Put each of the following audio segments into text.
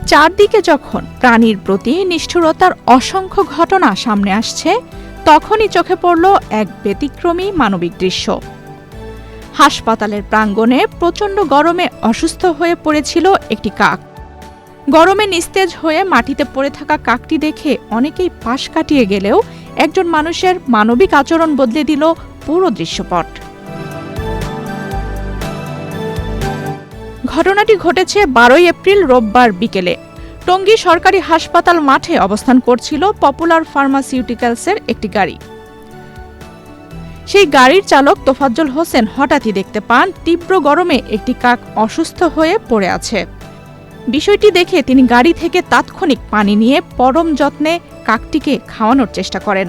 চারদিকে যখন প্রাণীর প্রতি নিষ্ঠুরতার অসংখ্য ঘটনা সামনে আসছে, তখনই চোখে পড়ল এক ব্যতিক্রমী মানবিক দৃশ্য। হাসপাতালের প্রাঙ্গণে প্রচণ্ড গরমে অসুস্থ হয়ে পড়েছিল একটি কাক। গরমে নিস্তেজ হয়ে মাটিতে পড়ে থাকা কাকটি দেখে অনেকেই পাশ কাটিয়ে গেলেও একজন মানুষের মানবিক আচরণ বদলে দিল পুরো দৃশ্যপট। ঘটনাটি ঘটেছে 12 এপ্রিল রোববার বিকেলে। টঙ্গী সরকারি হাসপাতাল মাঠে অবস্থান করছিল পপুলার ফার্মাসিউটিক্যালসের একটি গাড়ি। সেই গাড়ির চালক তোফাজ্জল হোসেন হঠাৎই দেখতে পান তীব্র গরমে একটি কাক অসুস্থ হয়ে পড়ে আছে। বিষয়টি দেখে তিনি গাড়ি থেকে তাৎক্ষণিক পানি নিয়ে পরম যত্নে কাকটিকে খাওয়ানোর চেষ্টা করেন।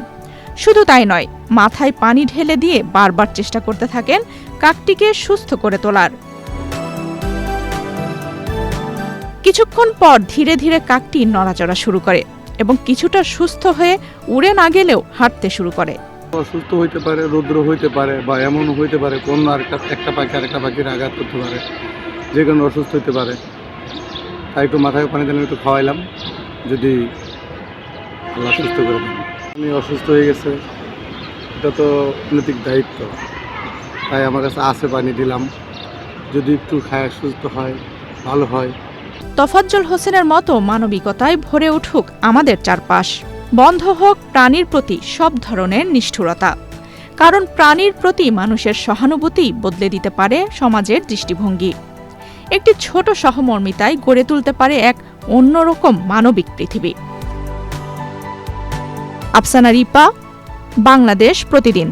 শুধু তাই নয়, মাথায় পানি ঢেলে দিয়ে বারবার চেষ্টা করতে থাকেন কাকটিকে সুস্থ করে তোলার। কিছুক্ষণ পর ধীরে ধীরে কাকটি নড়াচড়া শুরু করে এবং কিছুটা সুস্থ হয়ে উড়ে না গেলেও হাঁটতে শুরু করে। অসুস্থ হইতে পারে, রৌদ্র হইতে পারে, বা এমন হইতে পারে কোন একটা পাখি আরেকটা পাখির আঘাত করতে পারে, যে কারণে অসুস্থ হইতে পারে। তাই একটু মাথায় পানি দিলাম, একটু খাওয়াইলাম, যদি আল্লাহ সুস্থ করে দেন। আমি অসুস্থ হয়ে গেছে, এটা তো নৈতিক দায়িত্ব, তাই আমার কাছে আছে, পানি দিলাম, যদি একটু খায় সুস্থ হয়, ভালো হয়। তোফাজ্জল হোসেনের মতো মানবিকতায় ভরে উঠুক আমাদের চারপাশ। বন্ধ হোক প্রাণীর প্রতি সব ধরনের নিষ্ঠুরতা, কারণ প্রাণীর প্রতি মানুষের সহানুভূতি বদলে দিতে পারে সমাজের দৃষ্টিভঙ্গি। একটি ছোট সহমর্মিতায় গড়ে তুলতে পারে এক অন্যরকম মানবিক পৃথিবী। আফসানা রিপা, বাংলাদেশ প্রতিদিন।